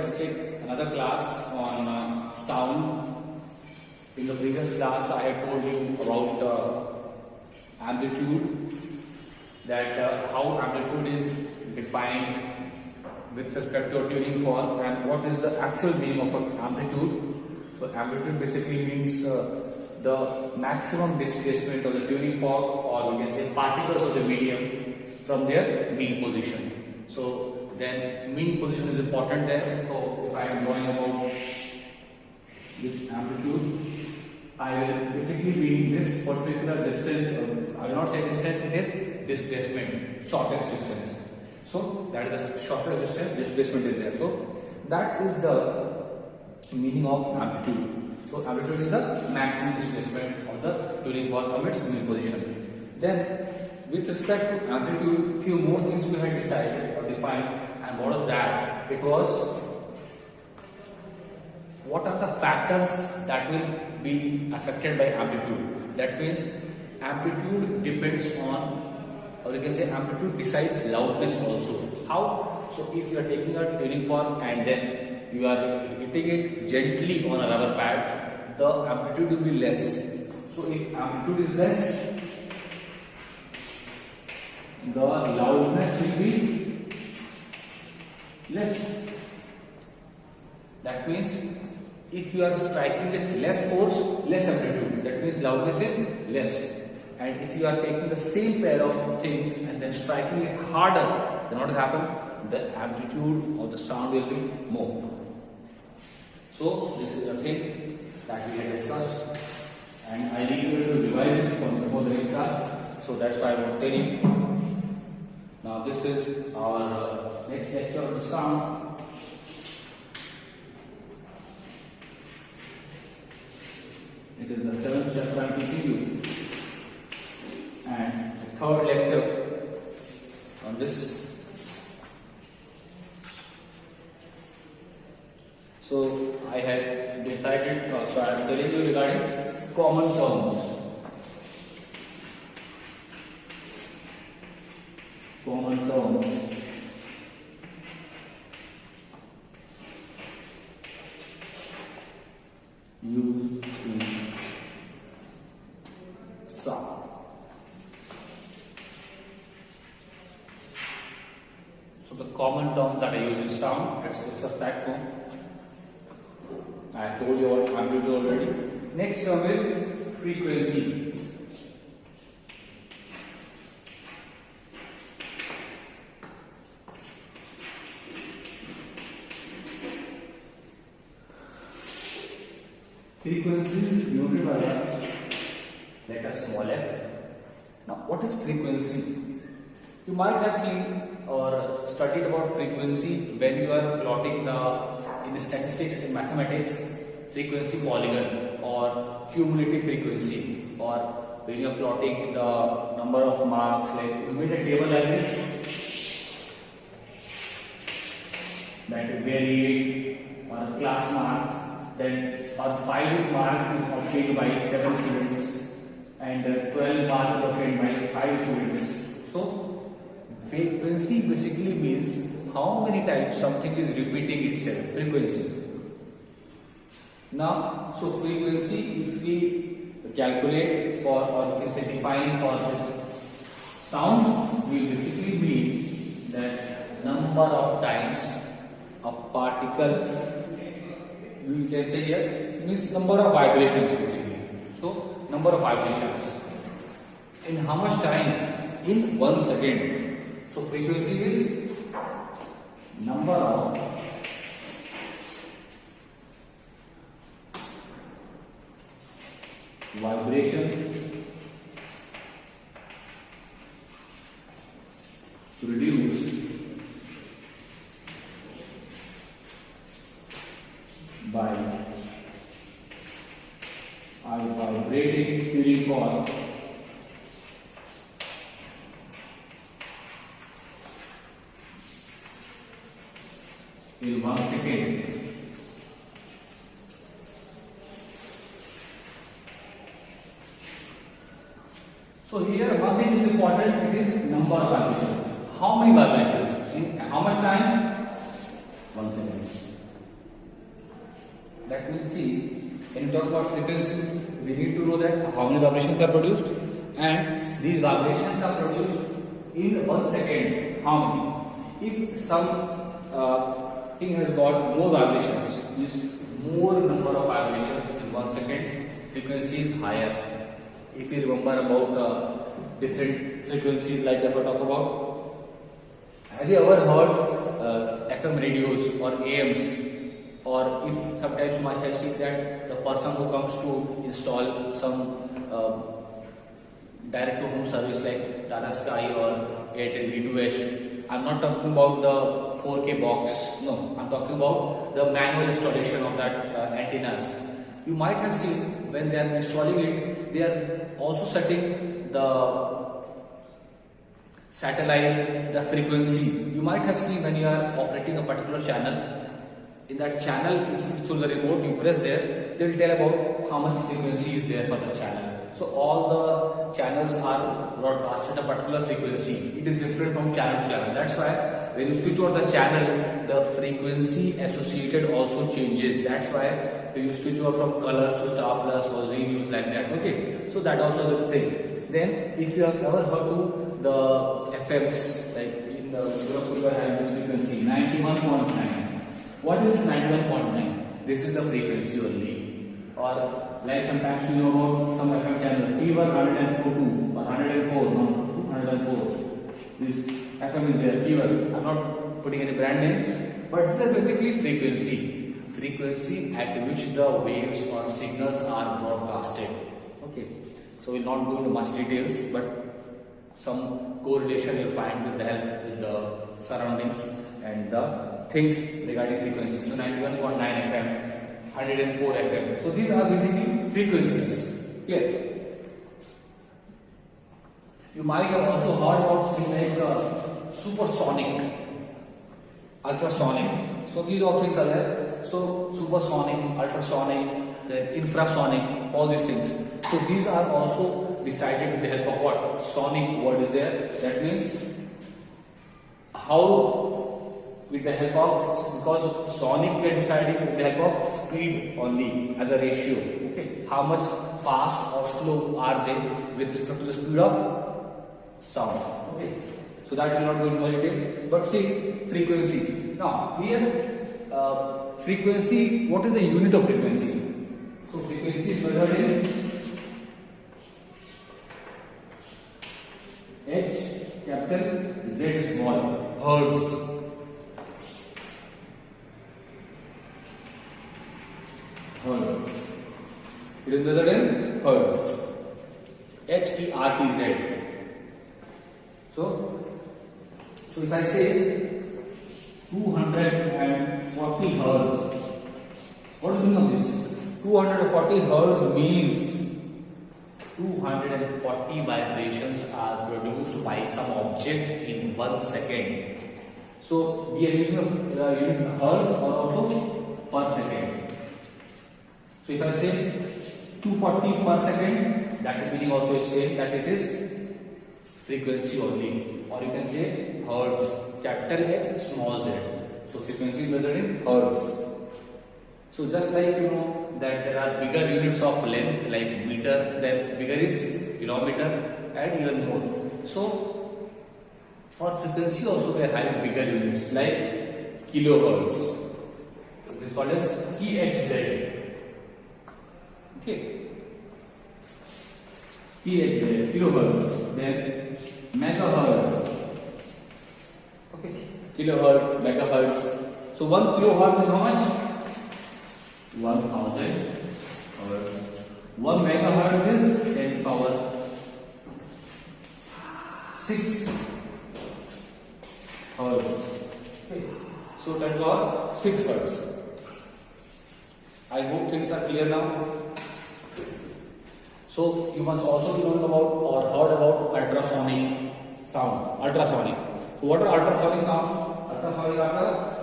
let's take another class on sound. In the previous class, I had told you about amplitude, that how amplitude is defined with respect to a tuning fork, and what is the actual meaning of an amplitude. So amplitude basically means the maximum displacement of the tuning fork, or we can say particles of the medium, from their mean position. So then mean position is important there. So if I am going about this amplitude, I will basically mean this particular distance, I will not say distance, it is displacement, shortest distance. So that is the shortest distance, displacement is there. So that is the meaning of amplitude. So amplitude is the maximum displacement of the tuning fork from its mean position. Then with respect to amplitude, few more things we had decided or defined, and what was that? It was what are the factors that will be affected by amplitude. That means amplitude depends on, or you can say amplitude decides loudness also. How? So if you are taking a tuning fork and then you are hitting it gently on a rubber pad, the amplitude will be less. So if amplitude is less, the loudness will be less. That means if you are striking with less force, less amplitude, that means loudness is less. And if you are taking the same pair of things and then striking it harder, then what will happen? The amplitude of the sound will be more. So this is the thing that we had discussed, and I need you to revise it for the next class. So that's why I want to tell you. Now this is our next lecture of the sound. It is the 7th chapter I am teaching you, and the 3rd lecture on this. So I had decided, so I am telling you regarding common terms. Common terms. Used in sound. So the common terms that I use in sound, let's discuss that one. I told you about amplitude already. Next term is frequency. Frequency is denoted by the letter small f. Now, what is frequency? You might have seen or studied about frequency when you are plotting in statistics, in mathematics, frequency polygon or cumulative frequency, or when you are plotting the number of marks, like you made a table like this that variate or a class mark. Then our 5 mark is obtained by 7 students and 12 marks is obtained by 5 students. So frequency basically means how many times something is repeating itself. Frequency. Now, so frequency, if we calculate for, or you can say define for this sound, we basically mean that number of times a particle, we can say here, means number of vibrations basically. So number of vibrations in how much time? In 1 second. So frequency is number of vibrations produced by a vibrating tuning fork in 1 second. So here one thing is important, it is number of vibrations. How many vibrations? In how much time? 1 second. let me see. When you talk about frequency, we need to know that how many vibrations are produced, and these vibrations are produced in 1 second. How many? If some thing has got more vibrations, means more number of vibrations in 1 second, frequency is higher. If you remember about different frequencies, like if I talk about, have you ever heard FM radios or AMs? Or if sometimes you must have seen that the person who comes to install some direct to home service like Tata Sky or Airtel V2H, I'm not talking about the 4K box, no, I'm talking about the manual installation of that antennas. You might have seen when they are installing it, they are also setting the satellite, the frequency. You might have seen when you are operating a particular channel, in that channel, if through the remote you press there, they will tell about how much frequency is there for the channel. So all the channels are broadcast at a particular frequency. It is different from channel to channel. That's why when you switch over the channel, the frequency associated also changes. That's why when you switch over from colors to star plus or Z news like that. Okay, so that also is a thing. Then if you have ever heard to the FMs, like in the Europe, you are having this frequency 91.9. What is 91.9? This is the frequency only. Or like sometimes you know about some FM channel, Fever 104.2 or 104, no, 104. This FM is there, Fever. I'm not putting any brand names, but these are basically frequency. Frequency at which the waves or signals are broadcasted. Okay, so we'll not go into much details, but some correlation you'll find with the help with the surroundings and the things regarding frequency. So 91.9 FM, 104 FM. So these are basically frequencies. Clear? You might have also heard about things like supersonic, ultrasonic. So these all things are there. So supersonic, ultrasonic, then infrasonic, all these things. So these are also decided with the help of what? Sonic word is there. That means how with the help of, because sonic we are deciding with the help of speed only as a ratio. Okay, how much fast or slow are they with respect to the speed of sound. Okay, so that will not go into detail. But see, frequency. Now here, frequency. What is the unit of frequency? So frequency is measured in H capital, Z small, hertz. Hertz. It is measured in hertz. H-E-R-T-Z. So if I say 240 hertz, what is the meaning of this? 240 hertz means 240 vibrations are produced by some object in 1 second. So we are using a unit hertz or also per second. So if I say 240 per second, that meaning also is saying that it is frequency only, or you can say hertz, capital H, small z. So frequency is measured in hertz. So just like you know that there are bigger units of length like meter, then bigger is kilometer and even more. So for frequency also we are having bigger units like kilohertz. So this is called as KHZ. Okay, KHZ, kilohertz, then megahertz. Okay, kilohertz, megahertz. So 1 kilohertz is how much? 1000. Or 1 megahertz is 10 power 6 hertz. Okay, so 10 power 6 hertz. I hope things are clear now. So you must also know about or heard about ultrasonic sound. Ultrasonic. So what are ultrasonic sound? Ultrasonic are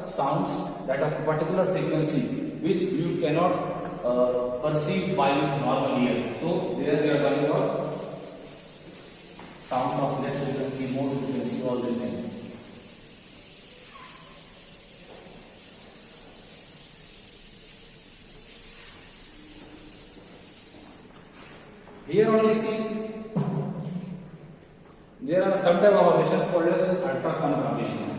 the sounds that of a particular frequency which you cannot perceive by normal ear. So there we are talking about sound of less frequency, more frequency, all these things. Here only see there are some type of vibrations called as ultrasonic vibrations.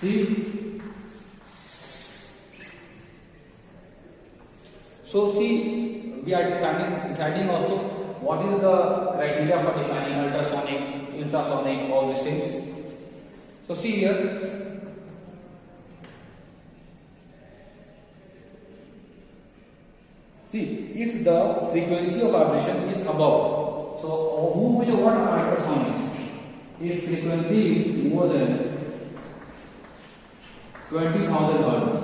See, so see, we are deciding also what is the criteria for defining ultrasonic, infrasonic, all these things. So see here. See, if the frequency of vibration is above, so who will what are ultrasonic? If frequency is more than 20,000 hertz,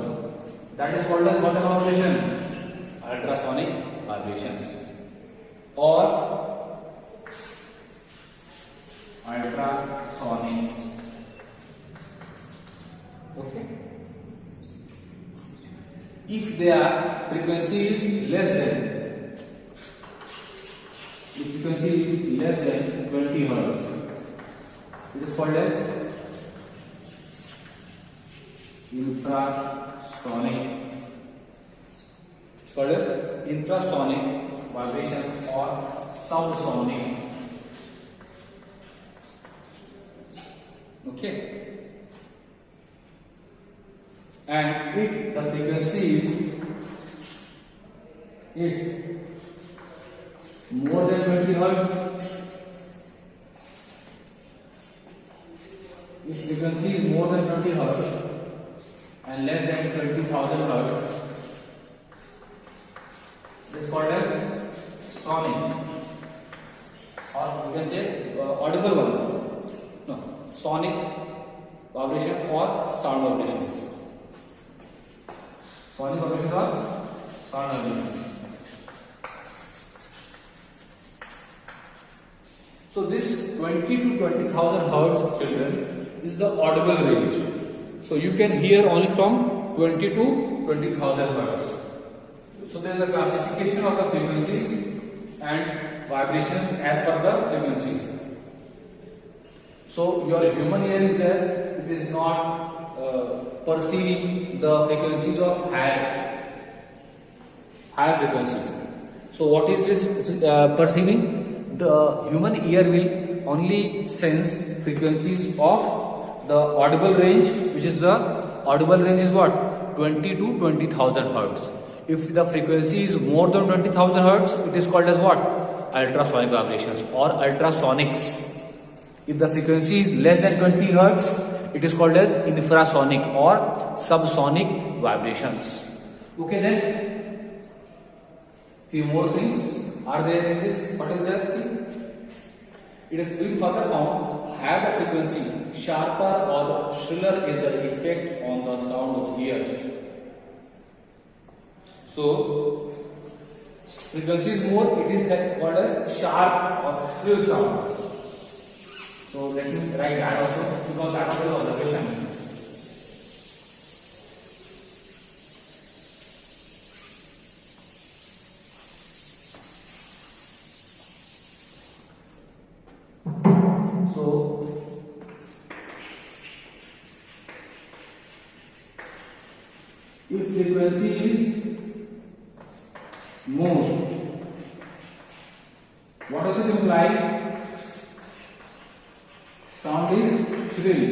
that is called as what vibration? Ultrasonic vibrations or ultrasonics. Okay. If their frequency is less than, if frequency is less than 20 hertz, it is called as infrasonic. It's called as infrasonic vibration or subsonic. Okay. And if the frequency is more than 20 hertz, if frequency is more than 20 hertz and less than 20,000 hertz, it is called as sonic, or you can say audible one. No, sonic vibrations or sound vibrations. Sonic vibrations or sound vibrations. So this 20 to 20,000 hertz, children, is the audible range. So you can hear only from 20 to 20,000 hertz. So there is a classification of the frequencies and vibrations as per the frequency. So your human ear is there, it is not perceiving the frequencies of higher frequency. So what is this perceiving? The human ear will only sense frequencies of the audible range, which is the audible range is what? 20 to 20,000 hertz. If the frequency is more than 20,000 hertz, it is called as what? Ultrasonic vibrations or ultrasonics. If the frequency is less than 20 hertz, it is called as infrasonic or subsonic vibrations. Okay, then few more things are there in this. What is there? See, it is being further found have the frequency sharper or shriller is the effect on the sound of the ears. So frequency is more, it is called as sharp or shrill sound. So let me write that also, because that is the observation. So if frequency is more, what does it imply? Sound is shrill.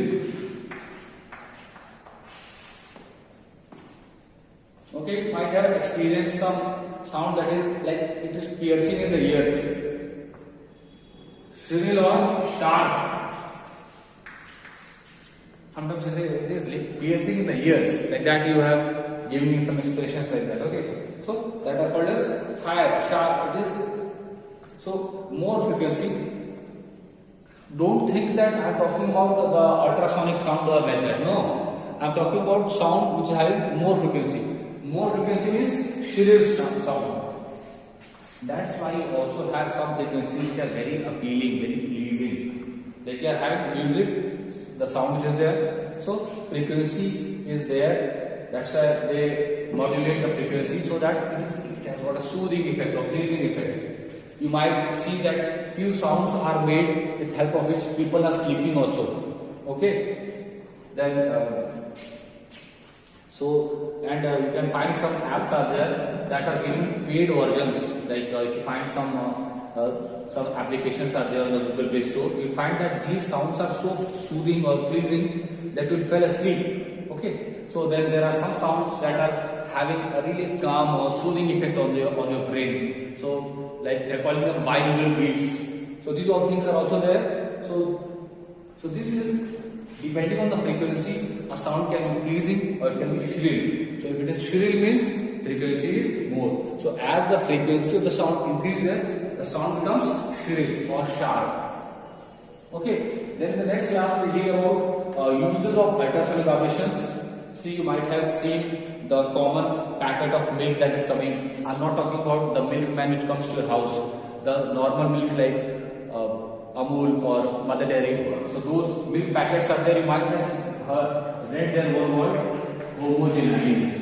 Okay, you might have experienced some sound that is like it is piercing in the ears. Shrill or sharp. Sometimes you say it is like piercing in the ears. Like that you have given me some expressions like that. Okay, so that are called as higher, sharp. It is so more frequency. Don't think that I am talking about the ultrasonic sound or like that. No, I am talking about sound which have more frequency. More frequency means shrill sound. That's why you also have some frequencies which are very appealing, very pleasing. Like you are having music, the sound which is there. So frequency is there. That's why they modulate the frequency so that it has got a soothing effect or pleasing effect. You might see that few sounds are made with help of which people are sleeping also. Okay. Then you can find some apps are there that are giving paid versions. Like if you find some applications are there on the Google Play Store, you find that these sounds are so soothing or pleasing that you will fall asleep. Okay, so then there are some sounds that are having a really calm or soothing effect on your brain. So like they're calling them binaural beats. So these all things are also there. So this is depending on the frequency, a sound can be pleasing or it can be shrill. So if it is shrill means frequency is more. So as the frequency of the sound increases, the sound becomes shrill or sharp. Okay, then in the next class we will hear about uses of ultrasonic vibrations. See, you might have seen the common packet of milk that is coming. I'm not talking about the milkman which comes to your house. The normal milk like Amul or Mother Dairy. So those milk packets are there. You might have read their word homogenized.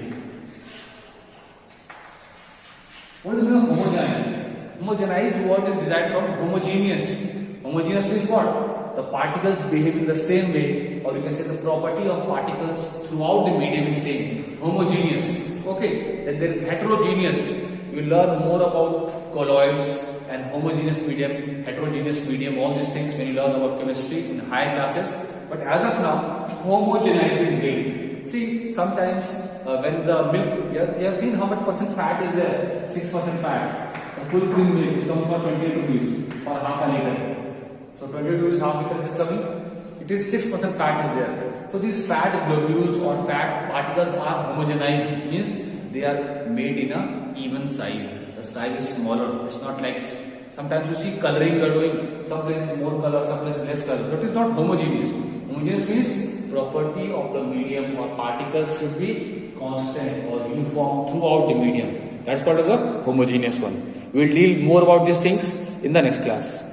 What is the meaning of homogenized? Homogenized word is derived from homogeneous. Homogeneous means what? The particles behave in the same way, or you can say the property of particles throughout the medium is same. Homogeneous. Okay. Then there is heterogeneous. You learn more about colloids and homogeneous medium, heterogeneous medium, all these things when you learn about chemistry in higher classes. But as of now, homogenizing milk. See, sometimes when the milk, you have seen how much percent fat is there? 6% fat. The full cream milk which comes for 28 rupees for half a liter. So 28 rupees half liter is coming. It is 6% fat is there. So these fat globules or fat particles are homogenized, means they are made in a even size. The size is smaller. It's not like sometimes you see coloring you are doing. Some places more color, some places less color. That is not homogeneous. Homogeneous means property of the medium or particles should be constant or uniform throughout the medium. That's called as a homogeneous one. We will deal more about these things in the next class.